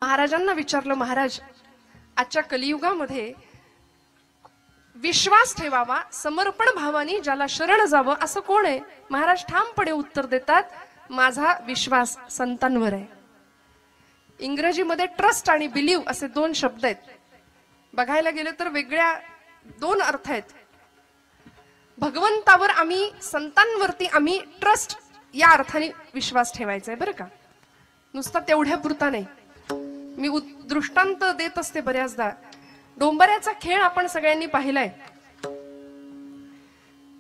महाराजांना विचारलं, महाराज आजच्या कलियुगामध्ये विश्वास ठेवावा, समर्पण भावाने ज्याला शरण जावं असं कोण आहे? महाराज ठामपणे उत्तर देतात, माझा विश्वास संतांवर आहे. इंग्रजीमध्ये ट्रस्ट आणि बिलीव असे दोन शब्द आहेत. बघायला गेलं तर वेगळ्या दोन अर्थ आहेत. भगवंतावर आम्ही, संतांवरती आम्ही ट्रस्ट या अर्थाने विश्वास ठेवायचा आहे बरं का, नुसता तेवढ्या पुरता नाही. मी दृष्टांत देत असते बऱ्याचदा. डोंबऱ्याचा खेळ आपण सगळ्यांनी पाहिलाय.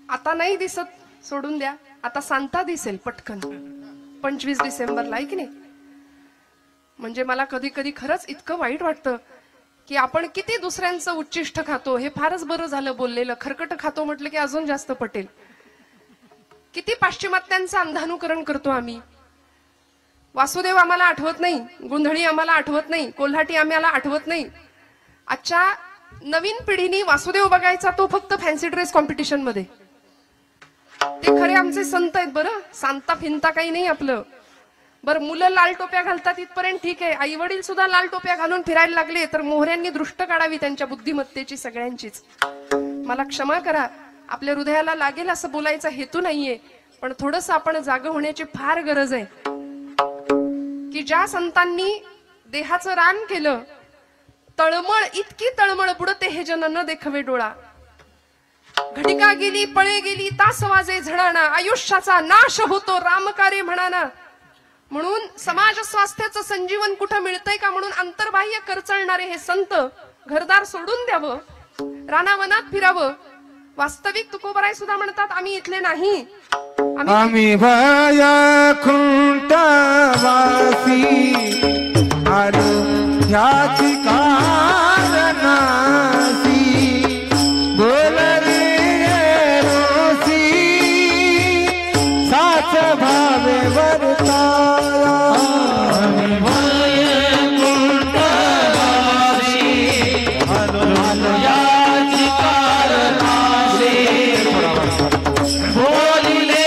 आता नाही दिसत, सोडून द्या, आता सांता दिसेल पटकन 25 डिसेंबरला, आहे की नाही? म्हणजे मला कधी कधी खरंच इतकं वाईट वाटतं की आपण किती दुसऱ्यांचं उच्चिष्ट खातो. हे फारच बरं झालं बोललेलं. खरकट खातो म्हटलं की अजून जास्त पटेल. किती पाश्चिमात्यांचं अंधानुकरण करतो आम्ही. वासुदेव आम्हाला आठवत नाही, गोंधळी आम्हाला आठवत नाही, कोल्हाटी आम्हाला आठवत नाही. आजच्या नवीन पिढीने वासुदेव बघायचा तो फक्त फॅन्सी ड्रेस कॉम्पिटिशन मध्ये. ते खरे आमचे संत आहेत बरं, सांता फिंता काही नाही आपलं. बरं, मुलं लाल टोप्या घालतात इथपर्यंत ठीक आहे, आई वडील सुद्धा लाल टोप्या घालून फिरायला लागले तर मोहऱ्यांनी दृष्ट काढावी त्यांच्या बुद्धिमत्तेची सगळ्यांचीच. मला क्षमा करा, आपल्या हृदयाला लागेल असं बोलायचा हेतू नाहीये, पण थोडंसं आपण जागं होण्याची फार गरज आहे की ज्या संतांनी देहाचं रान केलं, तळमळ इतकी तळमळ बुडते हे जन न देखवे डोळा. घटिका गेली, पळे गेली, तास वाजे झणाना, आयुष्याचा नाश होतो रामकार्य म्हणाना. म्हणून समाज स्वास्थ्याचं संजीवन कुठं मिळतंय का म्हणून अंतर्बाह्य करचळणारे हे संत घरदार सोडून द्यावं, रानावनात फिरावं. वास्तविक तुकोबराय सुद्धा म्हणतात, आम्ही इथले नाही, आम्ही वैकुंठवासी आलो ह्याची कारणासी. बोल रे रोसी साच भावे वर्ताया. आम्ही वैकुंठवासी आलो ह्याची कारणासी. बोलिले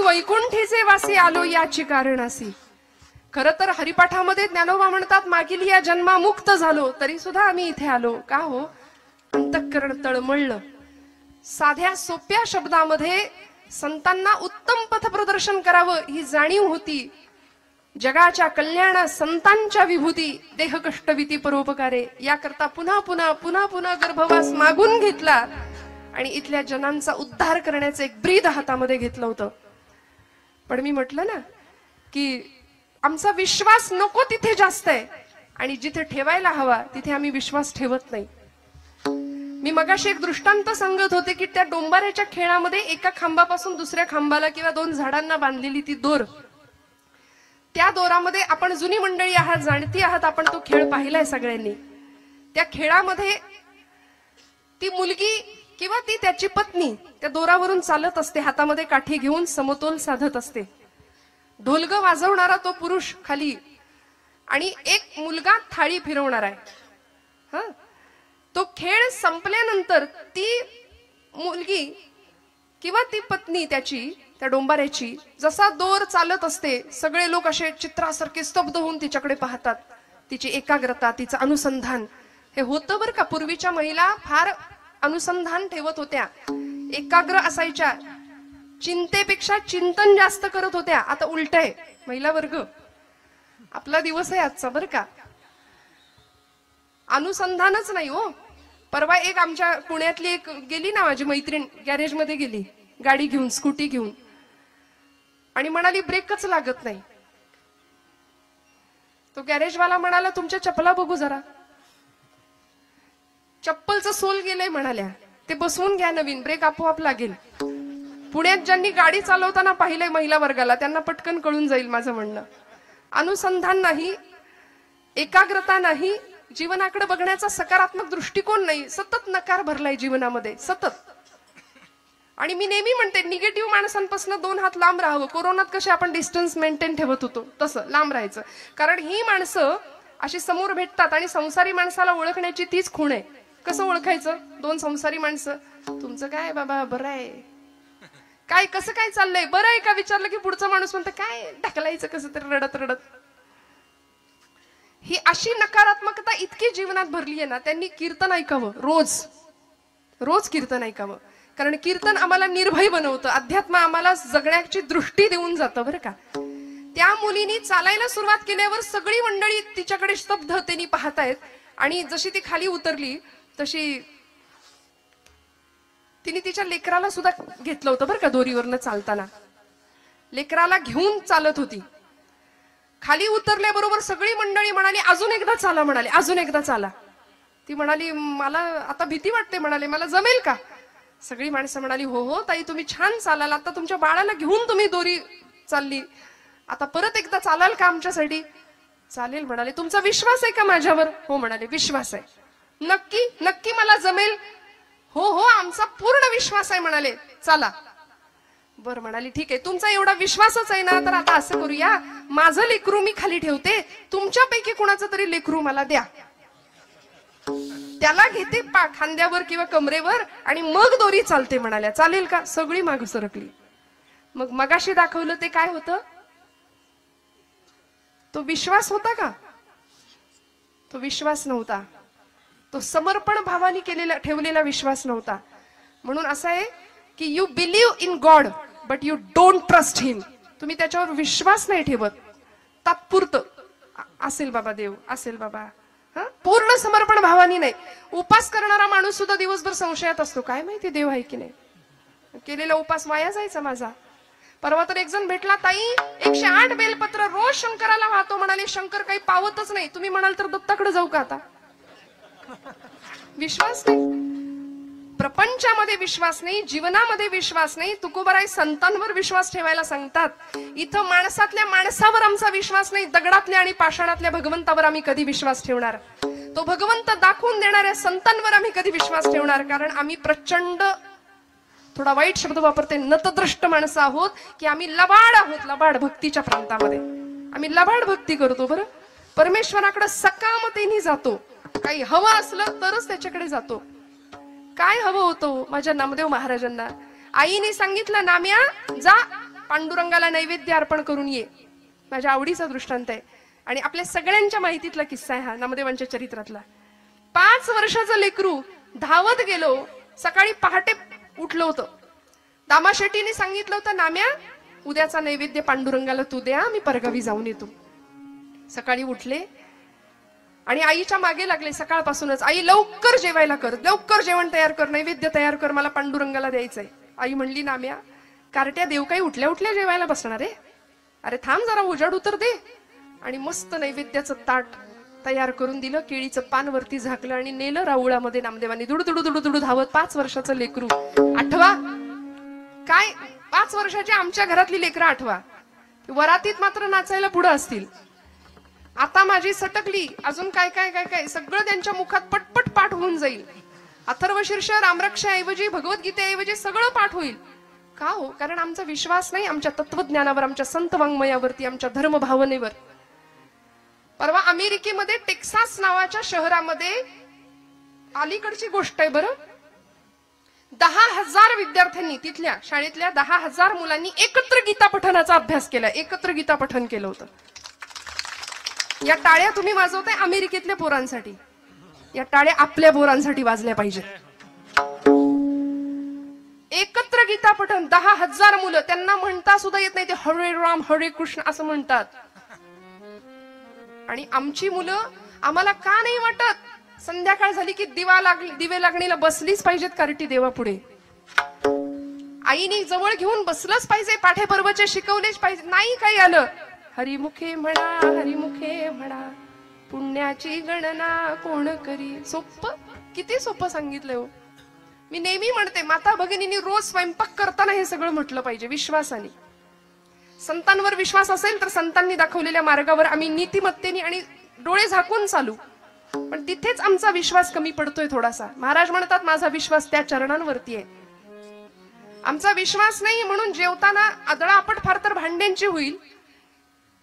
वैकुंठीचे वासी आलो याची कारणासी. खर तर हरिपाठामध्ये ज्ञानोबा म्हणतात, मागील या जन्मा मुक्त झालो तरी सुद्धा आम्ही इथे आलो. का हो? अंतःकरण तळमळलं. साध्या सोप्या शब्दामध्ये संतांना उत्तम पथप्रदर्शन करावं ही जाणीव होती. जगाच्या कल्याणा संतांच्या विभूती, देह कष्टविती परोपकारे, याकरता पुन्हा पुन्हा पुन्हा पुन्हा गर्भवास मागून घेतला आणि इथल्या जनांचा उद्धार करण्याचं एक ब्रीद हातामध्ये घेतलं होतं. पण मी म्हटलं ना की आमचा विश्वास नको तिथे जास्त आहे आणि जिथे ठेवायला हवा तिथे आम्ही विश्वास ठेवत नाही. मी मगाशी एक दृष्टांत सांगत होते की त्या डोंबाऱ्याच्या खेळामध्ये एका खांबापासून दुसऱ्या खांबाला किंवा दोन झाडांना बांधलेली ती दोर, त्या दोरामध्ये आपण जुनी मंडळी आहात, जाणती आहात, आपण तो खेळ पाहिलाय सगळ्यांनी. त्या खेळामध्ये ती मुलगी किंवा ती त्याची पत्नी त्या दोरावरून चालत असते, हातामध्ये काठी घेऊन समतोल साधत असते. ढोलग वाजवणारा तो पुरुष खाली आणि एक मुलगा थाळी फिरवणार आहे. तो खेळ संपल्यानंतर ती मुलगी किंवा ती पत्नी त्याची, त्या डोंबाऱ्याची, जसा दोर चालत असते सगळे लोक असे चित्रासारखे स्तब्ध होऊन तिच्याकडे पाहतात. तिची एकाग्रता, तिचं अनुसंधान हे होतं बरं का. पूर्वीच्या महिला फार अनुसंधान ठेवत होत्या, एकाग्र असायच्या. चिंतेपेक्षा चिंतन जास्त करत होत्या. आता उलट आहे. महिला वर्ग, आपला दिवस आहे आजचा बरं का. अनुसंधानच नाही हो. परवा एक आमच्या पुण्यातली एक गेली ना, माझी मैत्रीण गॅरेज मध्ये गेली गाडी घेऊन, स्कूटी घेऊन, आणि म्हणाली ब्रेकच लागत नाही. तो गॅरेजवाला म्हणाला तुमच्या चपला बघू जरा. चप्पलचं सोल गेलंय म्हणाल्या, ते बसवून घ्या नवीन, ब्रेक आपोआप लागेल. पुण्यात ज्यांनी गाडी चालवताना पाहिलंय महिला वर्गाला त्यांना पटकन कळून जाईल माझं म्हणणं. अनुसंधान नाही, एकाग्रता नाही, जीवनाकडे बघण्याचा सकारात्मक दृष्टिकोन नाही, सतत नकार भरलाय जीवनामध्ये सतत. आणि मी नेहमी म्हणते निगेटिव्ह माणसांपासून 2 हात लांब राहावं. कोरोनात कसे आपण डिस्टन्स मेंटेन ठेवत होतो तसं लांब राहायचं. कारण ही माणसं अशी समोर भेटतात आणि संसारी माणसाला ओळखण्याची तीच खूण आहे. कसं ओळखायचं? 2 संसारी माणसं, तुमचं काय बाबा, बरं आहे काय, कसं काय चाललंय, बरं आहे का विचारलं की पुढचा माणूस म्हणतं काय ढकलायचं कसं तरी रडत रडत. ही अशी नकारात्मकता इतकी जीवनात भरली आहे ना. त्यांनी कीर्तन ऐकावं, रोज रोज कीर्तन ऐकावं. कारण कीर्तन आम्हाला निर्भय बनवतं, अध्यात्म आम्हाला जगण्याची दृष्टी देऊन जातं बरं का. त्या मुलीनी चालायला सुरुवात केल्यावर सगळी मंडळी तिच्याकडे स्तब्धतेने पाहतायत. आणि जशी ती खाली उतरली तशी तिने तिच्या लेकराला सुद्धा घेतलं होतं बरं का. दोरीवरनं चालताना लेकराला घेऊन चालत होती. खाली उतरल्याबरोबर सगळी मंडळी म्हणाली अजून एकदा चाला, म्हणाले अजून एकदा चाला. ती म्हणाली मला आता भीती वाटते, म्हणाले मला जमेल का. सगळी माणसं म्हणाली हो हो ताई तुम्ही छान चालाल, आता तुमच्या बाळाला घेऊन तुम्ही दोरी चालली, आता परत एकदा चालाल का आमच्यासाठी. चालेल म्हणाले. तुमचा विश्वास आहे का माझ्यावर. हो म्हणाले विश्वास आहे. नक्की नक्की मला जमेल. हो हो आमचा पूर्ण विश्वास आहे म्हणाले. चला. बरं म्हणाली ठीक आहे, तुमचा एवढा विश्वासच आहे ना, तर आता असं करूया, माझं लेकरू मी खाली ठेवते, तुमच्यापैकी कुणाचं तरी लेकरू मला द्या, त्याला घेते खांद्यावर किंवा कमरेवर आणि मग दोरी चालते म्हणाल्या. चालेल का. सगळी माग सरकली. मग मगाशी दाखवलं ते काय होतं. तो विश्वास होता का. तो विश्वास नव्हता. तो समर्पण भावाने केलेला ठेवलेला विश्वास नव्हता. म्हणून असं आहे की you believe in God but you don't trust him. तुम्ही त्याच्यावर विश्वास नाही ठेवत, तात्पुरतं असेल बाबा देव, असेल बाबा, पूर्ण समर्पण भावानी नाही. उपास करणारा माणूस सुद्धा दिवसभर संशयात असतो, काय माहिती देव आहे की नाही, केलेला उपास वाया जायचा माझा. परवा तर एक जण भेटला, ताई 108 बेलपत्र रोज शंकराला वाहतो म्हणाले, शंकर काही पावतच नाही. तुम्ही म्हणाल तर दत्ताकडे जाऊ का आता. विश्वास नाही, प्रपंचामध्ये विश्वास नाही, जीवनामध्ये विश्वास नाही. तुकोबाराय संतांवर विश्वास ठेवायला सांगतात. इथं माणसातल्या माणसावर आमचा विश्वास नाही, दगडातल्या आणि पाषाणातल्या भगवंतावर आम्ही कधी विश्वास ठेवणार. तो भगवंत दाखवून देणाऱ्या संतांवर आम्ही कधी विश्वास ठेवणार. कारण आम्ही प्रचंड, थोडा वाईट शब्द वापरते, नतद्रष्ट माणसं आहोत की आम्ही लबाड आहोत. लबाड भक्तीच्या प्रांतामध्ये आम्ही लबाड भक्ती करतो. बरं परमेश्वराकडे सकामतेने जातो. काही हवं असलं तरच त्याच्याकडे जातो. काय हवं होतं माझ्या नामदेव महाराजांना. आईने सांगितलं नाम्या जा पांडुरंगाला नैवेद्य अर्पण करून ये. माझ्या आवडीचा दृष्टांत आहे आणि आपल्या सगळ्यांच्या माहितीतला किस्सा आहे हा, नामदेवांच्या चरित्रातला. 5 वर्षाचं लेकरू धावत गेलो, सकाळी पहाटे उठलं होतं. दामा शेट्टीने सांगितलं होतं नाम्या उद्याचा नैवेद्य पांडुरंगाला तू द्या, मी परगावी जाऊन येतो. सकाळी उठले आणि आईच्या मागे लागले सकाळपासूनच, आई लवकर जेवायला कर, लवकर जेवण तयार कर, नैवेद्य तयार कर, मला पांडुरंगाला द्यायचंय. आई म्हणली नाम्या कार्ट्या देव काही उठल्या उठल्या जेवायला बसणार आहे, अरे थांब जरा उजाड उतर दे. आणि मस्त नैवेद्याचं ताट तयार करून दिलं, केळीचं पान वरती झाकलं आणि नेलं राऊळामध्ये नामदेवांनी. दुडू दुडू दुडू दुडू धावत. 5 वर्षाचं लेकरू. आठवा काय 5 वर्षाची आमच्या घरातली लेकरं आठवा. वरातीत मात्र नाचायला पुढे असतील. आता माझी सटकली, अजून काय काय काय काय सगळं त्यांच्या मुखात पटपट पाठ होऊन जाईल. अथर्वशीर्ष रामरक्षाऐवजी भगवद्गीतेऐवजी सगळं पाठ होईल. का हो. कारण आमचा विश्वास नाही आमच्या तत्वज्ञानावर, आमच्या संत वाङ्मयावरती, आमच्या धर्म भावनेवर. परवा अमेरिकेमध्ये टेक्सास नावाच्या शहरामध्ये, अलीकडची गोष्ट आहे बरं, 10,000 विद्यार्थ्यांनी, तिथल्या शाळेतल्या 10,000 मुलांनी एकत्र गीता पठणाचा अभ्यास केला. एकत्र गीता पठण केलं होतं. या टाळ्या तुम्ही वाजवताय अमेरिकेतल्या पोरांसाठी, या टाळ्या आपल्या पोरांसाठी वाजल्या पाहिजे. एकत्र गीता पठण 10,000 मुलं, त्यांना म्हणता सुद्धा येत नाही, ते हरे राम हरे कृष्ण असं म्हणतात. आणि आमची मुलं, आम्हाला का नाही वाटत संध्याकाळ झाली की दिवे लागणीला बसलीच पाहिजेत कार्टी देवापुढे, आईने जवळ घेऊन बसलंच पाहिजे, पाठे पर्वचे शिकवलेच पाहिजे. नाही काही आलं, हरिमुखे म्हणा हरिमुखे म्हणा, पुण्याची गणना कोण करी. सोपं, किती सोपं सांगितलंय हो. मी नेहमी म्हणते, माता भगिनींनी रोज स्वयंपाक करताना हे सगळं म्हटलं पाहिजे विश्वासाने. संतांवर विश्वास असेल तर संतांनी दाखवलेल्या मार्गावर आम्ही नीतिमत्तेने आणि डोळे झाकून चालू. पण तिथेच आमचा विश्वास कमी पडतोय थोडासा. महाराज म्हणतात, माझा विश्वास त्या चरणांवरती आहे. आमचा विश्वास नाही म्हणून जेवताना आदळापट फार तर भांड्यांची होईल,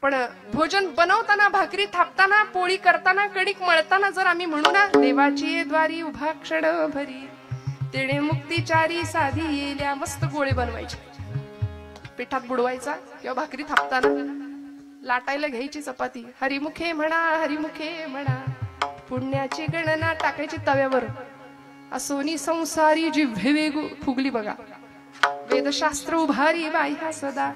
पण भोजन बनवताना, भाकरी थापताना, पोळी करताना, कणिक मळताना जर आम्ही म्हणू ना, देवाची द्वारी उभा क्षण भरी, तेणे मुक्तीचारी साधी येल्या, मस्त गोळे बनवायचे, पिठात बुडवायचा, किंवा भाकरी थापताना लाटायला घ्यायची चपाती, हरिमुखे म्हणा हरिमुखे म्हणा, पुण्याची गणना टाकायची तव्यावर, असोनी संसारी जिव्हे वेगू फुगली बघा, वेदशास्त्र उभारी बाह्या सदा,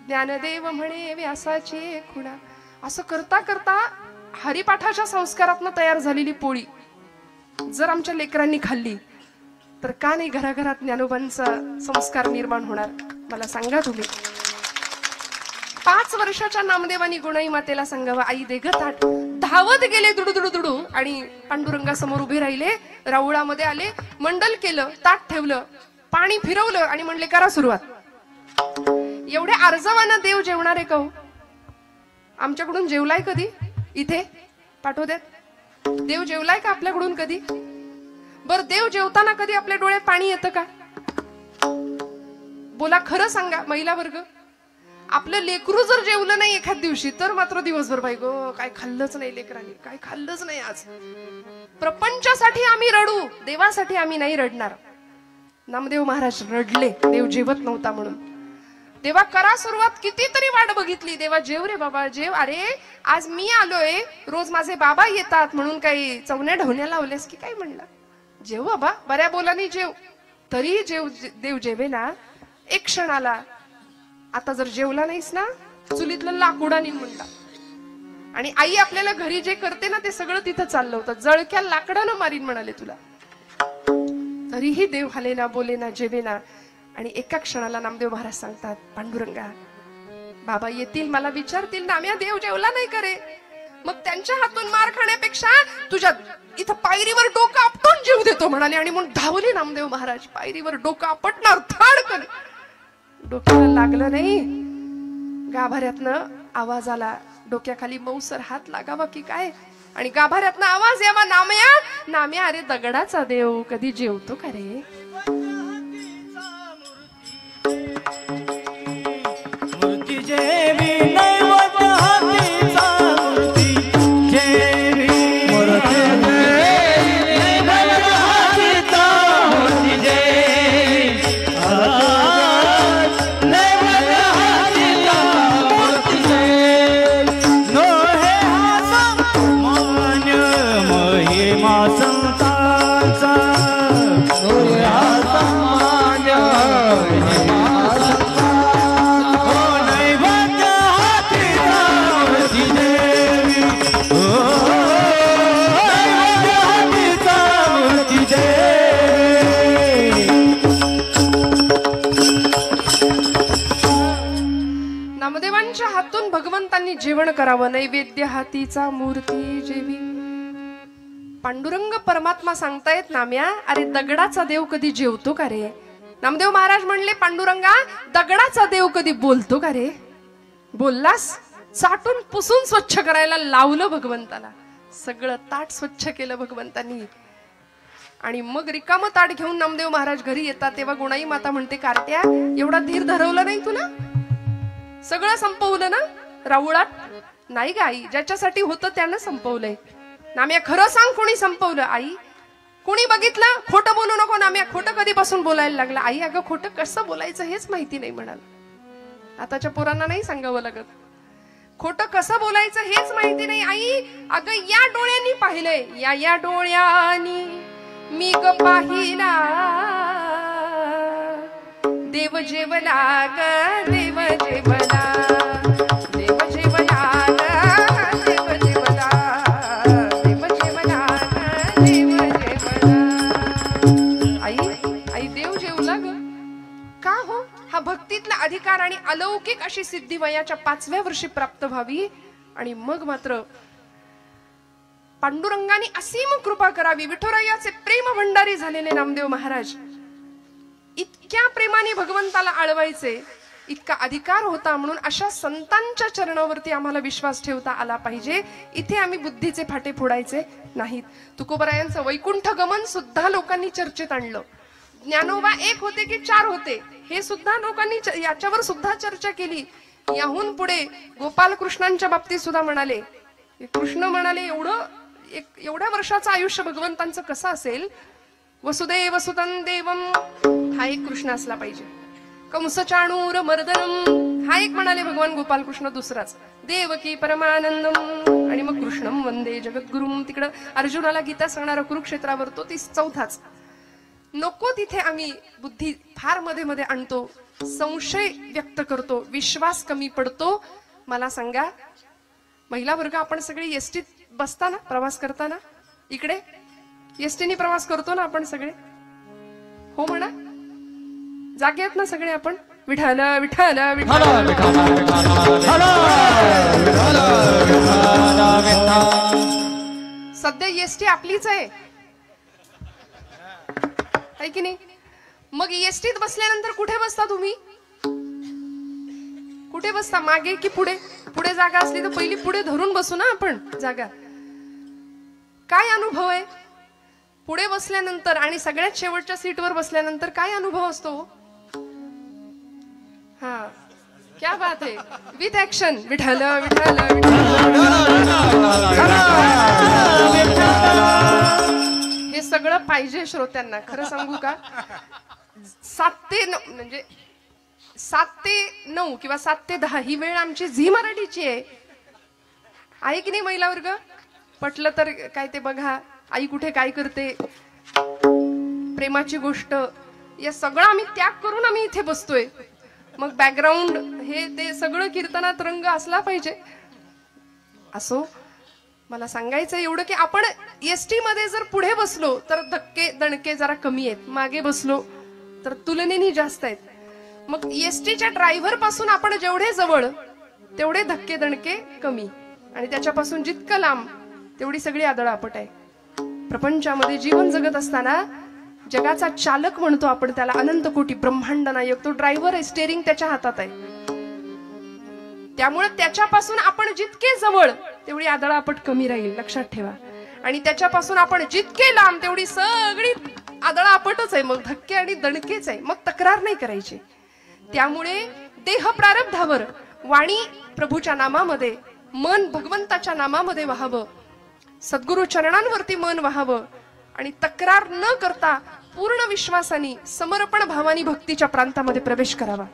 ज्ञानदेव म्हणे व्यासाची खुणा. असं करता करता हरिपाठाच्या संस्कारातनं तयार झालेली पोळी जर आमच्या लेकरांनी खाल्ली तर का नाही घराघरात ज्ञानोबांचा संस्कार निर्माण होणार. मला सांगा तुम्ही. 5 वर्षाच्या नामदेवानी गुणाई मातेला सांगावं, आई दे ग ताट. धावत गेले दुडू दुडू आणि पांडुरंगासमोर उभे राहिले, राऊळामध्ये आले, मंडल केलं, ताट ठेवलं, पाणी फिरवलं आणि म्हणले करा सुरुवात. एवढ्या आर्जवानं देव जेवणार आहे का हो? आमच्याकडून जेवलाय कधी? इथे पाठवू देत. देव जेवलाय का आपल्याकडून कधी? बर, देव जेवताना कधी आपल्या डोळ्यात पाणी येतं का? बोला, खरं सांगा महिला वर्ग. आपलं लेकरू जर जेवलं नाही एखाद दिवशी तर मात्र दिवसभर बाई गो काय खाल्लंच नाही लेकरांनी, काय खाल्लंच नाही आज. प्रपंचासाठी आम्ही रडू, देवासाठी आम्ही नाही रडणार. नामदेव महाराज रडले देव जेवत नव्हता म्हणून. देवा करा सुरुवात, कितीतरी वाट बघितली. देवा जेव रे बाबा जेव. अरे आज मी आलोय, रोज माझे बाबा येतात म्हणून काही चवण्या ढवण्या लावलेस की काय? म्हणलं जेव बाबा, बऱ्या बोलानी जेव. तरी जेव, देव जेवे ना. एक क्षण आला, आता जर जेवला नाहीस ना चुलीतलं लाकूडाने म्हणला. आणि आई आपल्याला घरी जे करते ना ते सगळं तिथं चाललं होतं. जळक्या लाकडानं मारीन म्हणाले तुला. तरीही देव हाले ना, बोले ना, जेवे ना. आणि एका क्षणाला नामदेव महाराज सांगतात, पांडुरंगा बाबा येतील, मला विचारतील, नाम्या देव जेवला नाही करे. मग त्यांच्या हातून मार खाण्यापेक्षा तुझ्या इथं पायरीवर डोकं आपटून जीव देतो म्हणाले. आणि म्हणून धावले नामदेव महाराज. पायरीवर डोकं आपटणार, थडकन डोक्याला लागलं नाही. गाभाऱ्यातनं आवाज आला, डोक्याखाली मऊसर हात लागावा की काय. आणि गाभाऱ्यातनं आवाज यावा, नाम्या नाम्या, अरे दगडाचा देव कधी जेवतो का रे? मूर्ती जेवी नैवत हातीचा, मूर्ती जेवी मूर्ती नैवत हातीचा, मूर्ती जेवी नैवत हातीचा, मूर्ती जेवी नो हे हात मान महिमा संतांचा, नो हे हात मान महिमा संतांचा. नामदेवांच्या हातून भगवंतांनी जेवण करावं. नैवेद्य हातीचा मूर्ती जेवी. पांडुरंग परमात्मा सांगतायत, नाम्या अरे दगडाचा देव कधी जेवतो का रे? नामदेव महाराज म्हणले, पांडुरंगा दगडाचा देव कधी बोलतो का रे? बोललास? चाटून पुसून स्वच्छ करायला लावलं भगवंताला. सगळं ताट स्वच्छ केलं भगवंतांनी. आणि मग रिकामं ताट घेऊन नामदेव महाराज घरी येतात. तेव्हा गुणाई माता म्हणते, कार्ट्या एवढा धीर धरवलं नाही तुला? सगळं संपवलं ना राऊळात? नाही ग आई, ज्याच्यासाठी होतं त्यानं संपवलंय. नाम्या खरं सांग, कोणी संपवलं? आई कोणी बघितलं? खोटं बोलू नको नाम्या. खोटं कधीपासून बोलायला लागला? आई अगं खोटं कसं बोलायचं हेच माहिती नाही म्हणाल. आताच्या पोरांना नाही सांगावं लागत. खोटं कसं बोलायचं हेच माहिती नाही. आई अगं या डोळ्यांनी पाहिलंय, या डोळ्यांनी मी ग पाहिला, देव जेवला ग देव जेवला, देव जेवला ग देव जेवला, देव जेवला ग देव जेवला. आई देव जेवला ग. का हो? हा भक्तीतला अधिकार आणि अलौकिक अशी सिद्धी वयाच्या 5व्या वर्षी प्राप्त व्हावी आणि मग मात्र पांडुरंगाने असीम कृपा करावी. विठुरायाचे प्रेम भंडारी झालेले नामदेव महाराज इतक्या प्रेमाने भगवंताला आळवायचे, इतका अधिकार होता. म्हणून अशा संतांच्या चरणावरती आम्हाला विश्वास ठेवता आला पाहिजे. इथे आम्ही बुद्धीचे फाटे फोडायचे नाहीत. तुकोबरायांचं वैकुंठ गमन सुद्धा लोकांनी चर्चेत आणलं. ज्ञानोबा एक होते की 4 होते हे सुद्धा लोकांनी याच्यावर सुद्धा चर्चा केली. याहून पुढे गोपाल कृष्णांच्या बाबतीत सुद्धा म्हणाले, कृष्ण म्हणाले एवढ्या वर्षाचं आयुष्य भगवंतांचं कसं असेल. वसुदेव सुतं देवम हा एक कृष्ण असला पाहिजे. कंस चाणूर मर्दनम हा एक म्हणाले भगवान गोपाल कृष्ण. दुसराच देवकी परमानंदम आणि मग कृष्णम वंदे जगद्गुरुम. तिकडं अर्जुनाला गीता सांगणारा कुरुक्षेत्रावर तो 4थाच. नको तिथे आम्ही बुद्धी फार मध्ये मध्ये आणतो, संशय व्यक्त करतो, विश्वास कमी पडतो. मला सांगा, महिला वर्ग आपण सगळे एसटीत बसताना प्रवास करताना इकडे एसटीने प्रवास करतो ना आपण सगळे? हो म्हणा. जागे आहेत ना सगळे आपण? विठ्ठल विठ्ठल विठ्ठल. सध्या एसटी आपलीच आहे की नाही? मग एसटीत बसल्यानंतर कुठे बसता तुम्ही? कुठे बसता, मागे की पुढे? पुढे जागा असली तर पहिली पुढे धरून बसू ना आपण जागा. काय अनुभव आहे पुढे बसल्यानंतर आणि सगळ्यात शेवटच्या सीटवर बसल्यानंतर? काय अनुभव असतो? हा, क्या बात आहे. With action. विठ्ठल विठ्ठल हे सगळं पाहिजे श्रोत्यांना. खरं सांगू का, 7 ते 9 म्हणजे 7 ते 9 किंवा 7 ते 10 ही वेळ आमची झी मराठीची आहे की नाही महिला वर्ग? पटलं तर काय ते बघा, आई कुठे काय करते, प्रेमाची गोष्ट, या सगळं आम्ही त्याग करून आम्ही इथे बसतोय. मग बॅकग्राऊंड हे ते सगळं कीर्तनात रंग असला पाहिजे. असो, मला सांगायचं एवढं की आपण एसटी मध्ये जर पुढे बसलो तर धक्के दणके जरा कमी आहेत, मागे बसलो तर तुलनेने जास्त आहेत. मग एसटीच्या ड्रायव्हर पासून आपण जेवढे जवळ तेवढे धक्के दणके कमी, आणि त्याच्यापासून जितकं लांब तेवढी सगळी आदळआपट आहे. प्रपंचामध्ये जीवन जगत असताना जगाचा चालक म्हणतो आपण त्याला, अनंत कोटी ब्रह्मांड नायक. तो ड्रायव्हर आहे, स्टेअरिंग त्याच्या हातात आहे. त्यामुळे त्याच्यापासून आपण जितके जवळ तेवढी आदळआपट कमी राहील, लक्षात ठेवा. आणि त्याच्यापासून आपण जितके लांब तेवढी सगळी आदळआपटच आहे, मग धक्के आणि दणकेच आहे. मग तक्रार नाही करायची. त्यामुळे देह प्रारब्धावर, वाणी प्रभूच्या नामामध्ये, मन भगवंताच्या नामामध्ये व्हावं, सद्गुरु चरणांवरती मन व्हावं आणि तक्रार न करता पूर्ण विश्वासाने समर्पण भावानी भक्तीच्या प्रांतामध्ये प्रवेश करावा.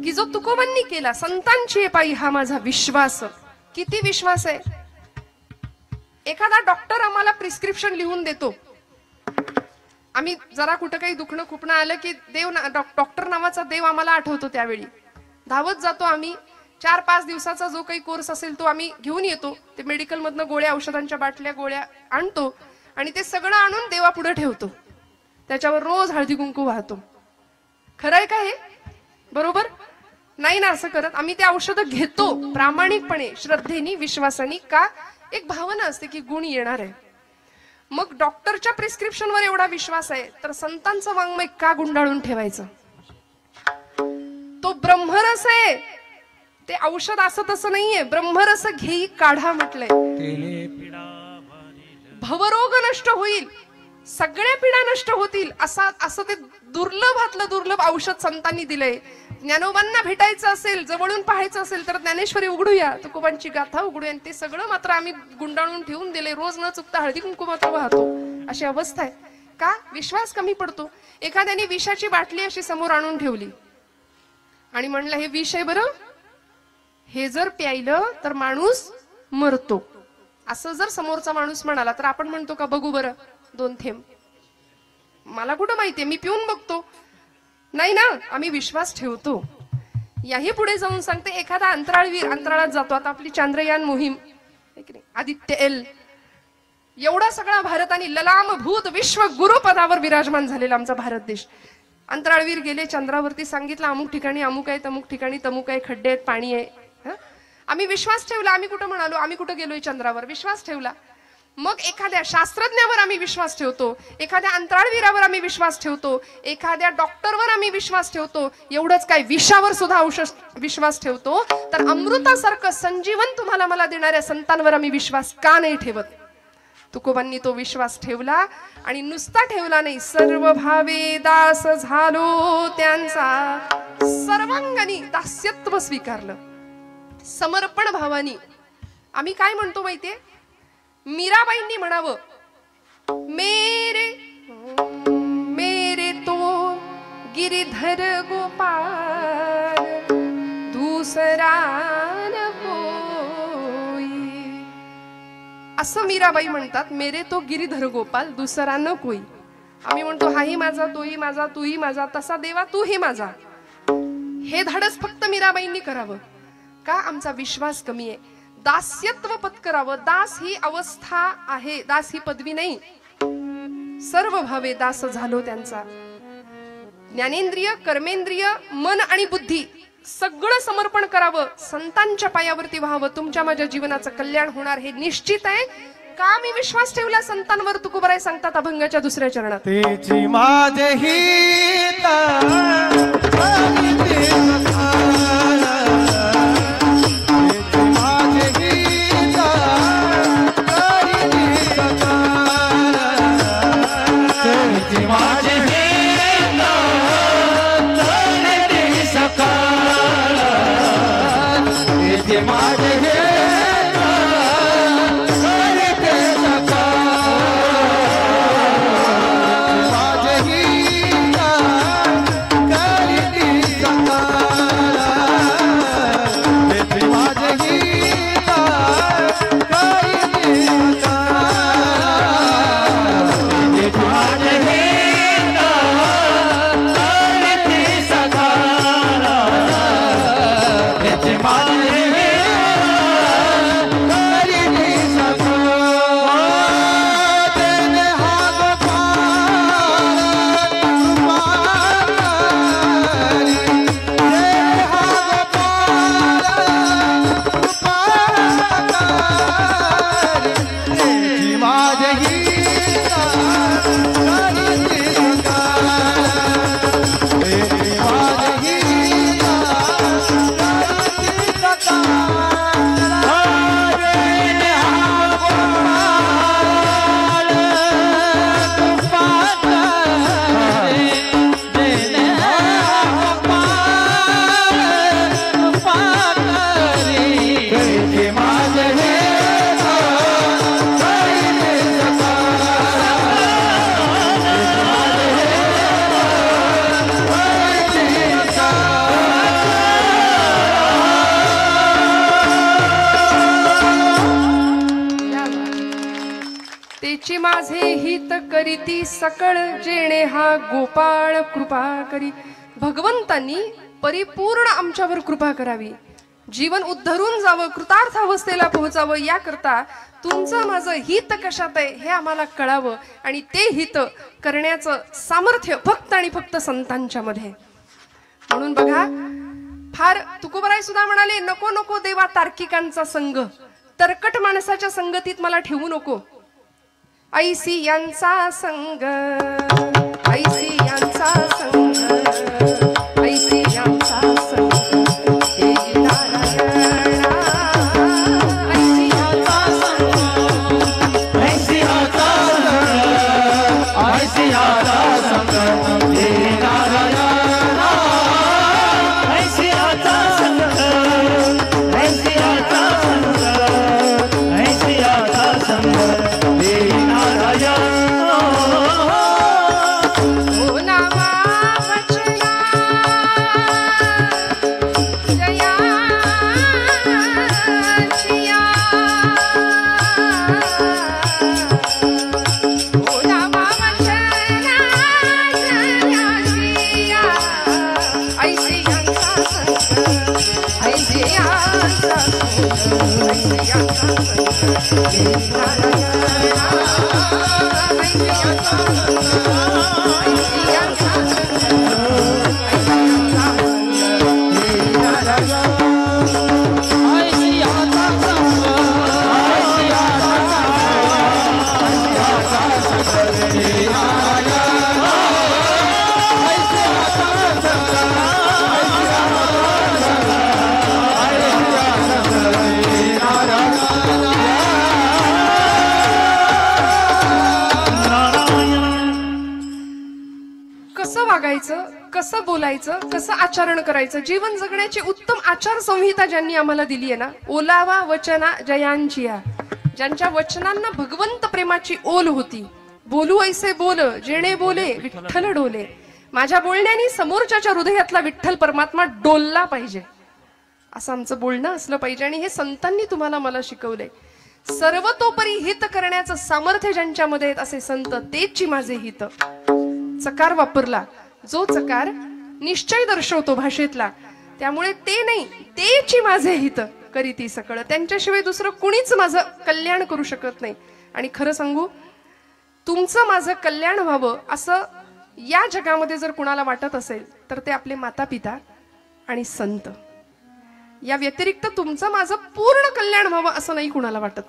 की जो तुकोबांनी केला, संतांची पायी हा माझा विश्वास. किती विश्वास आहे. एखादा डॉक्टर आम्हाला प्रिस्क्रिप्शन लिहून देतो, आम्ही जरा कुठं काही दुखणं खुपणं आलं की डॉक्टर नावाचा देव आम्हाला आठवतो. त्यावेळी धावत जातो आम्ही. 4-5 दिवसाचा जो काही कोर्स असेल तो आम्ही घेऊन येतो. ते मेडिकल मधनं गोळ्या, औषधांच्या बाटल्या, गोळ्या आणतो आणि ते सगळं आणून देवापुढे ठेवतो. त्याच्यावर रोज हळदी कुंकू वाहतो. खरं आहे का हे? बरोबर नाही ना? असं करत आम्ही ते औषधं घेतो प्रामाणिकपणे, श्रद्धेने, विश्वासाने. का? एक भावना असते की गुण येणार आहे. मग डॉक्टरच्या प्रिस्क्रिप्शनवर एवढा विश्वास आहे तर संतांचं वाङ्मय का गुंडाळून ठेवायचं? तो ब्रह्मरस आहे. ते औषध असं तसं नाहीये. ब्रह्मरस घेई काढा म्हटलंय. भवरोग नष्ट होईल, सगळ्या पीडा नष्ट होतील, असं ते दुर्लभातलं दुर्लभ औषध संतांनी दिलंय. ज्ञानोबांना भेटायचं असेल, जवळून पाहायचं असेल तर ज्ञानेश्वरी उघडूया, तुकोबांची गाथा उघडूया. ते सगळं मात्र आम्ही गुंडाळून ठेवून दिले. रोज न चुकता हळदी कुंकू मात्र वाहतो. अशी अवस्था आहे. का? विश्वास कमी पडतो. एखाद्याने विषाची बाटली अशी समोर आणून ठेवली आणि म्हणलं हे विष आहे बरं, हे जर प्यायलं तर माणूस मरतो, असं जर समोरचा माणूस म्हणाला तर आपण म्हणतो का बघू बरं 2 थेंब? मला कुठं माहितीये, मी पिऊन बघतो. नाही ना, आम्ही विश्वास ठेवतो. याही पुढे जाऊन सांगते, एखादा अंतराळवीर अंतराळात जातो. आता आपली चांद्रयान मोहीम, आदित्य एल, एवढा सगळा भारताने ललाम भूत विश्व गुरुपदावर विराजमान झालेला आमचा भारत देश. अंतराळवीर गेले चंद्रावरती, सांगितलं अमुक ठिकाणी अमुक आहे, तमुक ठिकाणी तमुक आहे, खड्डे आहेत, पाणी आहे. आम्ही विश्वास ठेवला. आम्ही कुठं म्हणालो, आम्ही कुठं गेलोय चंद्रावर, विश्वास ठेवला. मग एखाद्या शास्त्रज्ञावर आम्ही विश्वास ठेवतो, एखाद्या अंतराळवीरावर आम्ही विश्वास ठेवतो, एखाद्या डॉक्टरवर आम्ही विश्वास ठेवतो. एवढंच काय, विषावर सुद्धा औषध विश्वास ठेवतो. तर अमृतासारखं संजीवन तुम्हाला मला देणाऱ्या संतांवर आम्ही विश्वास का नाही ठेवत? तुकोबांनी तो विश्वास ठेवला आणि नुसता ठेवला नाही, सर्व भावे दास झालो त्यांचा, सर्वांगानी दास्यत्व स्वीकारलं, समर्पण भावानी. आम्ही काय म्हणतो माहितीये, मीराबाईंनी म्हणावं, मेरे मेरे तो गिरिधर गोपाल दूसरा न कोई. असं मीराबाई म्हणतात, मेरे तो गिरिधर गोपाल दुसरा न कोई. आम्ही म्हणतो, हाही माझा, तोही माझा, तूही माझा, तसा देवा तूही माझा. हे धाडस फक्त मीराबाईंनी करावं. का? आमचा विश्वास कमी आहे. दास्यत्व पत्करावं. दास ही अवस्था आहे, दास ही पदवी नाही. सर्व भावे दास झालो त्यांचा. ज्ञानेंद्रिय, कर्मेंद्रिय, मन आणि बुद्धी सगळं समर्पण करावं, संतांच्या पायावरती व्हावं. तुमच्या माझ्या जीवनाचं कल्याण होणार हे निश्चित आहे. का मी विश्वास ठेवला संतांवर? तुकोबाराय सांगतात अभंगाच्या दुसऱ्या चरणात, तेची माझे हित माझे हित करीती सकळ जेणे हा गोपाळ कृपा करी. भगवंतांनी परिपूर्ण आमच्यावर कृपा करावी, जीवन उद्धरून जावं, कृतार्थ अवस्थेला पोहोचावं. याकरता तुमचं माझं हित कशात आहे हे आम्हाला कळावं आणि ते हित करण्याचं सामर्थ्य फक्त आणि फक्त संतांच्या मध्ये. म्हणून बघा, फार तुकोबाराय सुद्धा म्हणाले, नको नको देवा तार्किकांचा संग, तरकट माणसाच्या संगतीत मला ठेवू नको. ऐसी यांचा संग, ऐसी यांचा संग, ऐसी यांचा संग, हे नारायणा. ऐसी यांचा संग, ऐसी यांचा संग, ऐसी यांचा संग, हे नारायणा. ऐसी यांचा संग, ऐसी यांचा संग, ऐसी यांचा संग, हे नारायण. ओ नामा वचन वागायचं, कसं बोलायचं, कसं आचरण करायचं, जीवन जगण्याची उत्तम आचार संहिता ज्यांनी आम्हाला दिली आहे ना, ओलावा वचना जयांचिया, ज्यांच्या वचनांना भगवंत प्रेमाची ओल होती. बोलू ऐसे बोल जेणे बोले विठ्ठल डोले. माझ्या बोलण्याने समोरच्याच्या हृदयातला विठ्ठल परमात्मा डोलला पाहिजे, असं आमचं बोलणं असलं पाहिजे. आणि हे संतांनी तुम्हाला मला शिकवलंय. सर्वतोपरी हित करण्याचं सामर्थ्य ज्यांच्यामध्ये आहेत असे संत, तेची माझे हित. चकार वापरला, जो चकार निश्चय दर्शवतो भाषेतला, त्यामुळे ते नाही, तेची माझे हित करीती सकळ. त्यांच्याशिवाय दुसरं कुणीच माझं कल्याण करू शकत नाही. आणि खरं सांगू, तुमचं माझं कल्याण व्हावं असं या जगामध्ये जर कुणाला वाटत असेल तर ते आपले माता पिता आणि संत. या व्यतिरिक्त तुमचं माझं पूर्ण कल्याण व्हावं असं नाही कुणाला वाटत.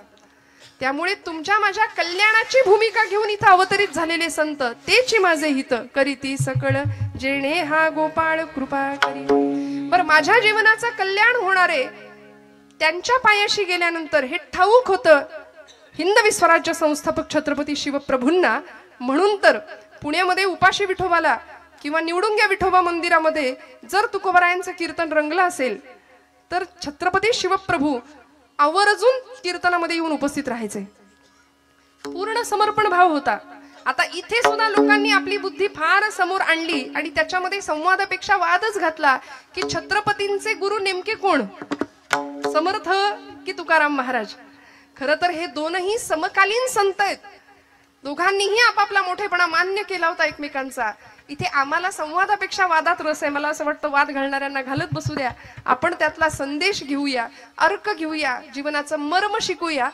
त्यामुळे तुमच्या माझ्या कल्याणाची भूमिका घेऊन इथं अवतरित झालेले संत, तेची माझे हित करीती सकळ जेणे हा गोपाळ कृपा करी. बरं, माझ्या जीवनाचं कल्याण होणारे त्यांच्या पायाशी गेल्यानंतर हे ठाऊक होतं हिंदवी स्वराज्य संस्थापक छत्रपती शिवप्रभूंना. म्हणून तर पुण्यामध्ये उपाशी विठोबाला किंवा निवडुंग्या विठोबा मंदिरामध्ये जर तुकोबारायांचं कीर्तन रंगलं असेल तर छत्रपती शिवप्रभू आवर्जून कीर्तनामध्ये येऊन उपस्थित राहायचे. पूर्ण समर्पण भाव होता. आता इथे सुद्धा लोकांनी आपली बुद्धी फार समोर आणली आणि त्याच्यामध्ये संवादापेक्षा वादच घातला की छत्रपतींचे गुरु नेमके कोण, समर्थ की तुकाराम महाराज. खरं तर हे दोनही समकालीन संत आहेत. दोघांनीही आपापला मोठेपणा मान्य केला होता एकमेकांचा. इथे आम्हाला संवादापेक्षा वादात रस आहे. मला असं वाटतं वाद घालणाऱ्यांना घालत बसू द्या, आपण त्यातला संदेश घेऊया, अर्क घेऊया, जीवनाचं मर्म शिकूया.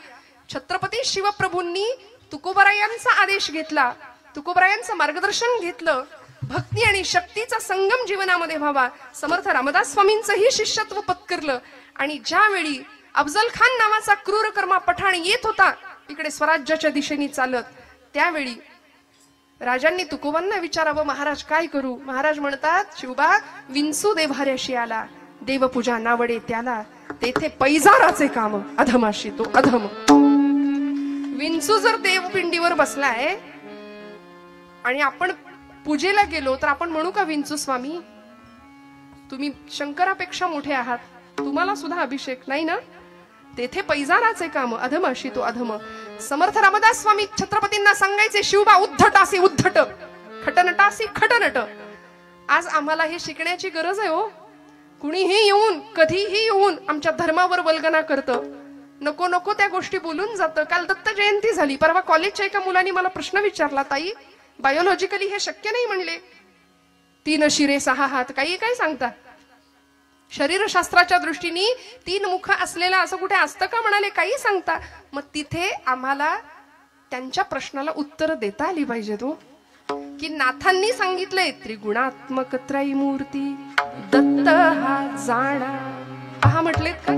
छत्रपती शिवप्रभूंनी तुकोबारायांचा आदेश घेतला, तुकोबारायांचं मार्गदर्शन घेतलं. भक्ती आणि शक्तीचा संगम जीवनामध्ये व्हावा. समर्थ रामदास स्वामींचंही शिष्यत्व पत्करलं. आणि ज्यावेळी अफजल खान नावाचा क्रूरकर्मा पठाण येत होता इकडे स्वराज्याच्या दिशेने चालत, त्यावेळी राजांनी तुकोबांना विचारावं, महाराज काय करू? महाराज म्हणतात, शिवबा विंचू देव्हाऱ्याशी आला, देवपूजा नावडे त्याला, तेथे पैजाराचे काम अधमाशी तो अधम. विंचू जर देवपिंडीवर बसलाय आणि आपण पूजेला गेलो तर आपण म्हणू का, विंचू स्वामी तुम्ही शंकरापेक्षा मोठे आहात, तुम्हाला सुद्धा अभिषेक नाही ना? तेथे पैजाराचे काम अधमाशी तो अधम. समर्थ रामदास स्वामी छत्रपतींना सांगायचे, शिवबा उद्धटासी उद्धट, खटनटासी खटनट. आज आम्हाला हे शिकण्याची गरज आहे हो. कुणीही येऊन कधीही येऊन आमच्या धर्मावर वल्गना करतं, नको नको त्या गोष्टी बोलून जातं. काल दत्त जयंती झाली, परवा कॉलेजच्या एका मुलाने मला प्रश्न विचारला, ताई बायोलॉजिकली हे शक्य नाही म्हणले, 3 शिरे 6 हात, काही काय सांगता? शरीरशास्त्राच्या दृष्टीने 3 मुख असलेला असं कुठे असतं का म्हणाले, काही सांगता? मग तिथे आम्हाला त्यांच्या प्रश्नाला उत्तर देता आली पाहिजे तो, की नाथांनी सांगितलंय त्रिगुणात्मक त्रयमूर्ती दत्त हा जाणा. पहा म्हटलेत का?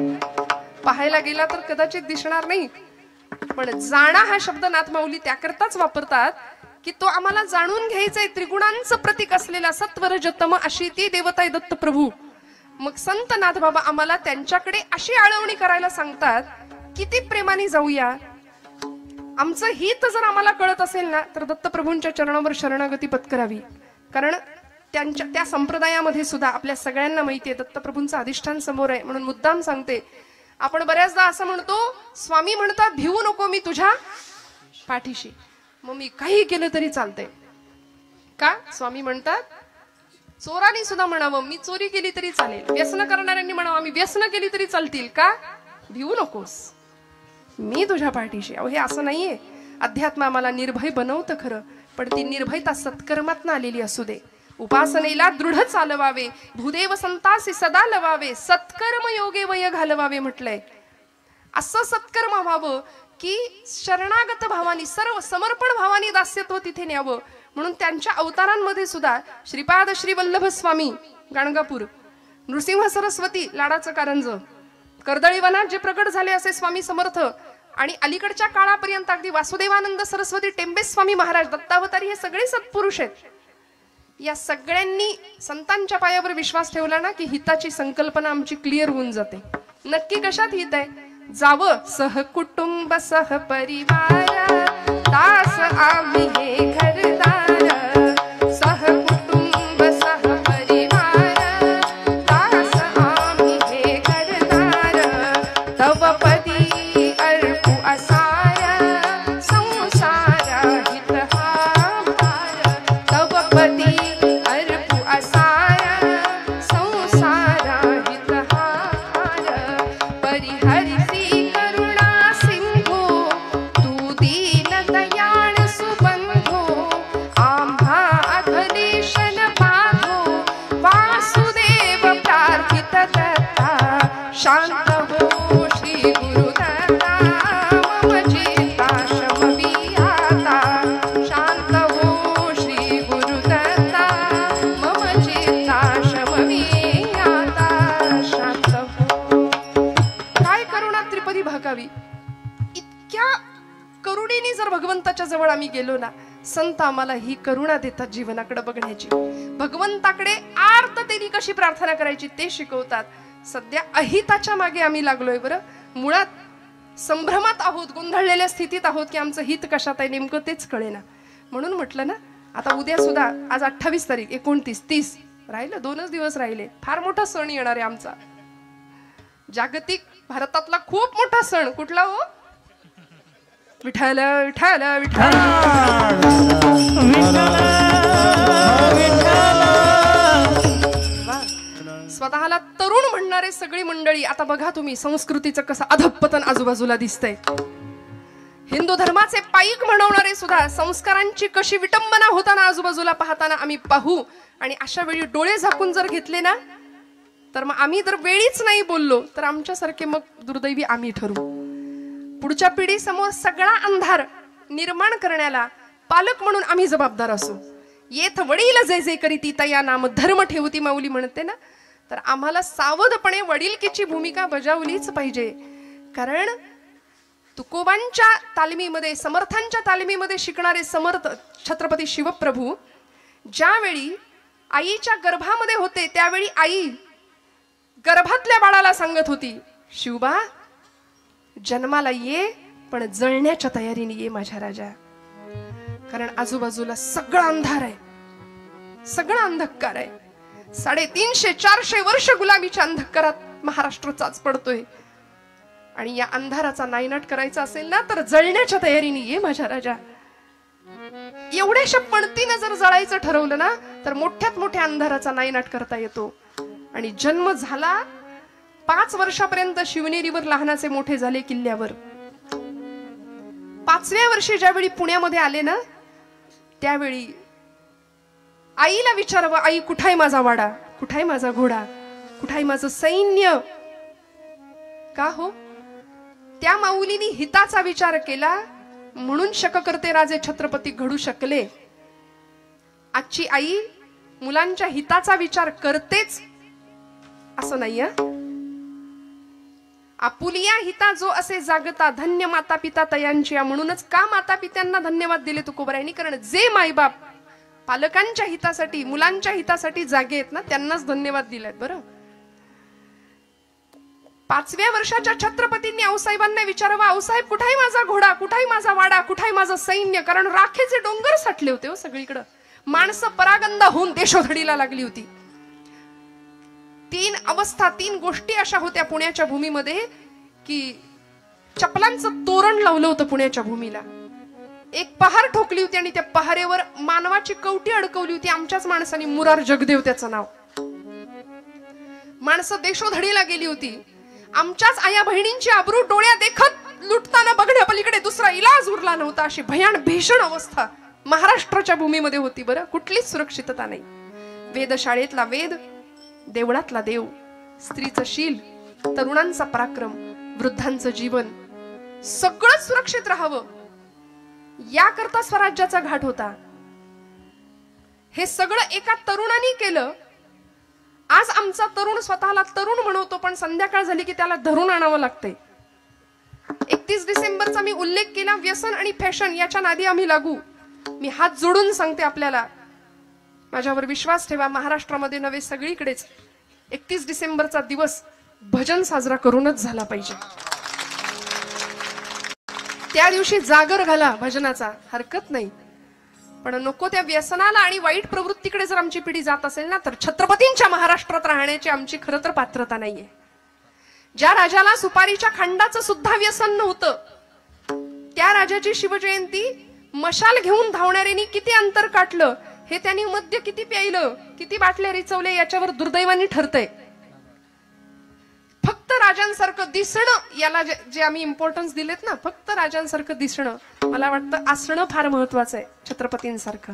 पाहायला गेला तर कदाचित दिसणार नाही, पण जाणा हा शब्द नाथ माऊली त्याकरताच वापरतात की तो आम्हाला जाणून घ्यायचंय. त्रिगुणांचं प्रतीक असलेला सत्वरजतम अशी ती देवता आहे दत्त प्रभू. मग संत नाथ बाबा आम्हाला त्यांच्याकडे अशी आळवणी करायला सांगतात, किती प्रेमाने जाऊया. आमचं हित जर आम्हाला कळत असेल ना तर दत्तप्रभूंच्या चरणावर शरणागती पत्करावी. कारण त्यांच्या त्या संप्रदायामध्ये सुद्धा आपल्या सगळ्यांना माहिती आहे दत्तप्रभूंचं अधिष्ठान समोर आहे. म्हणून मुद्दाम सांगते, आपण बऱ्याचदा असं म्हणतो, स्वामी म्हणतात भिवू नको मी तुझ्या पाठीशी, मग मी काही केलं तरी चालतंय का? स्वामी म्हणतात चोरांनी सुद्धा म्हणावं मी चोरी केली तरी चालेल, व्यसन करणाऱ्यांनी म्हणावं आम्ही व्यसन केली तरी चालतील का? भिवू नकोस, मी तुझ्या पाठीशी. अहो हे असं नाहीये. अध्यात्म आम्हाला निर्भय बनवतं खरं, पण ती निर्भयता सत्कर्मातनं आलेली असू दे. उपासनेला दृढ चालवावे, भूदेव संतासी सदा लवावे, सत्कर्म योगे वय घालवावे म्हटलंय. असं सत्कर्म व्हावं की शरणागत भावानी, सर्व समर्पण भावानी दास्यत्व तिथे न्यावं. म्हणून त्यांच्या अवतारांमध्ये सुद्धा श्रीपाद श्री वल्लभ स्वामी गाणगापूर, नृसिंह सरस्वती लाडाचं कारंज, कर्दळी वनात जे प्रकट झाले असे स्वामी समर्थ, आणि अलीकडच्या काळापर्यंत अगदी वासुदेवानंद सरस्वती टेंबे स्वामी महाराज दत्तावतारी, हे सगळे सत्पुरुष आहेत. या सगळ्यांनी संतांच्या पायावर विश्वास ठेवला ना की हिताची संकल्पना आमची क्लिअर होऊन जाते. नक्की कशात हित आहे? जावं सहकुटुंब सहपरिवार, दास आम्ही हे घरदार, सहकुटुंब तव पदी अर्पू असार संसार हितहार तव पदी अर्पू असार संसार हितहार परिहरिसी करुणा सिंधू तू दीन दयाळ सुबंधू आम्हा अधलेशन बाधो वासुदेव प्रार्थित दत्ता शांत हो श्री गुरुदत्ता मम चित्ता शमवियाता शांत हो श्री गुरुदत्ता मम चित्ता शमवियाता शांत हो. काय करुणा त्रिपदी भागावी. इतक्या करुणेने जर भगवंताच्या जवळ आम्ही गेलो ना, संत आम्हाला ही करुणा देतात जीवनाकडे बघण्याची. भगवंताकडे आर्ततेने कशी प्रार्थना करायची ते शिकवतात. सध्या अहिताच्या मागे आम्ही लागलोय बरं. मुळात संभ्रमात आहोत, गोंधळलेल्या स्थितीत आहोत की आमचं हित कशात आहे नेमकं तेच कळेना. म्हणून म्हटलं ना, आता उद्या सुद्धा आज 28 तारीख 29 30 राहिलं, 2च दिवस राहिले. फार मोठा सण येणार आहे आमचा, जागतिक भारतातला खूप मोठा सण. कुठला हो? विठ्ठल विठ्ठल विठ्ठल. स्वतःला तरुण म्हणणारे सगळी मंडळी. आता बघा तुम्ही संस्कृतीचं कसं अधपतन आजूबाजूला दिसतंय. हिंदू धर्माचे पाईक म्हणवणारे सुद्धा संस्कारांची कशी विटंबना होताना आजूबाजूला पाहताना आम्ही पाहू. आणि अशा वेळी डोळे झाकून जर घेतले ना, तर मग आम्ही जर वेळीच नाही बोललो तर आमच्यासारखे मग दुर्दैवी आम्ही ठरू. पुढच्या पिढी समोर सगळा अंधार निर्माण करण्याला पालक म्हणून आम्ही जबाबदार असू. येथ वडील जे जे करीती तया नाम धर्म ठेवती माऊली म्हणते ना, तर आम्हाला सावधपणे वडीलकीची भूमिका बजावलीच पाहिजे. कारण तुकोबांच्या तालमीमध्ये, समर्थांच्या तालमीमध्ये शिकणारे समर्थ छत्रपती शिवप्रभू ज्यावेळी आईच्या गर्भामध्ये होते त्यावेळी आई गर्भातल्या बाळाला सांगत होती, शिवबा जन्माला ये पण जळण्याच्या तयारीने ये माझ्या राजा. कारण आजूबाजूला सगळा अंधार आहे, सगळा अंधकार आहे. 350-400 वर्ष गुलामीच्या अंधकारात महाराष्ट्र चाच पडतोय. आणि या अंधाराचा नायनाट करायचा असेल ना, तर जळण्याच्या तयारीने ये माझ्या राजा. एवढ्याशा पणतीनं जर जळायचं ठरवलं ना, तर मोठ्यात मोठ्या अंधाराचा नायनाट करता येतो. आणि जन्म झाला 5 वर्षापर्यंत शिवनेरीवर लहानाचे मोठे झाले किल्ल्यावर. 5व्या वर्षी ज्यावेळी पुण्यामध्ये आले ना, त्यावेळी आईला विचारावं, आई कुठाय माझा वाडा, कुठाय माझा घोडा, कुठाय माझं सैन्य. का हो? त्या माऊलीनी हिताचा विचार केला म्हणून शककर्ते राजे छत्रपती घडू शकले. आजची आई मुलांच्या हिताचा विचार करतेच असं नाही. आपुलिया हिता जो असे जागता धन्य माता पिता तयांची. म्हणूनच का माता पित्यांना धन्यवाद दिले तुकोबरायांनी? कारण जे माईबाप पालकांच्या हितासाठी, मुलांच्या हितासाठी जागे आहेत ना, त्यांनाच धन्यवाद दिलेत. बरं, 5व्या वर्षाच्या छत्रपतींनी आऊसाहेबांना विचारावं, आऊसाहेब कुठाय माझा घोडा, कुठाय माझा वाडा, कुठाय माझं सैन्य. कारण राखेचे डोंगर साठले होते हो सगळीकडं. माणसं परागंदा होऊन देशोधडीला लागली होती. 3 अवस्था, 3 गोष्टी अशा होत्या पुण्याच्या भूमीमध्ये की चपलांचं तोरण लावलं होतं पुण्याच्या भूमीला. एक पहार ठोकली होती आणि त्या पहारेवर मानवाची कवटी अडकवली होती. आमच्याच माणसांनी, मुरार जगदेव त्याचं नाव. माणसं देशोधडीला गेली होती. आमच्याच आया बहिणींची आबरू डोळ्या देखत लुटताना बघण्यापलीकडे दुसरा इलाज उरला नव्हता. अशी भीषण अवस्था महाराष्ट्राच्या भूमीमध्ये होती. बरं, कुठलीच सुरक्षितता नाही. वेदशाळेतला वेद, देवळातला देव, स्त्रीचं शील, तरुणांचा पराक्रम, वृद्धांचं जीवन, सगळं सुरक्षित राहावं याकरता स्वराज्याचा घाट होता. हे सगळं एका तरुणाने केलं. आज आमचा तरुण स्वतःला तरुण म्हणवतो, पण संध्याकाळ झाली की त्याला धरून आणावं लागतंय. 31 डिसेंबरचा मी उल्लेख केला. व्यसन आणि फॅशन याच्या नादी आम्ही लागू. मी हात जोडून सांगते आपल्याला, माझ्यावर विश्वास ठेवा. महाराष्ट्रामध्ये नव्हे सगळीकडेच 31 डिसेंबरचा दिवस भजन साजरा करूनच झाला पाहिजे. त्या दिवशी जागर घाला भजनाचा, हरकत नाही. पण नको त्या व्यसनाला आणि वाईट प्रवृत्तीकडे जर आमची पिढी जात असेल ना, तर छत्रपतींच्या महाराष्ट्रात राहण्याची आमची खरं तर पात्रता नाहीये. ज्या राजाला सुपारीच्या खंडाचं सुद्धा व्यसन नव्हतं, त्या राजाची शिवजयंती मशाल घेऊन धावणाऱ्यांनी किती अंतर काटलं, हे त्यांनी मद्य किती प्यायलं, किती बाटल्या रिचवले, याच्यावर दुर्दैवाने ठरतंय. फक्त राजांसारखं दिसणं, याला जे आम्ही इम्पॉर्टन्स दिलेत ना, फक्त राजांसारखं दिसणं, मला वाटतं असणं फार महत्वाचं आहे छत्रपतींसारखं.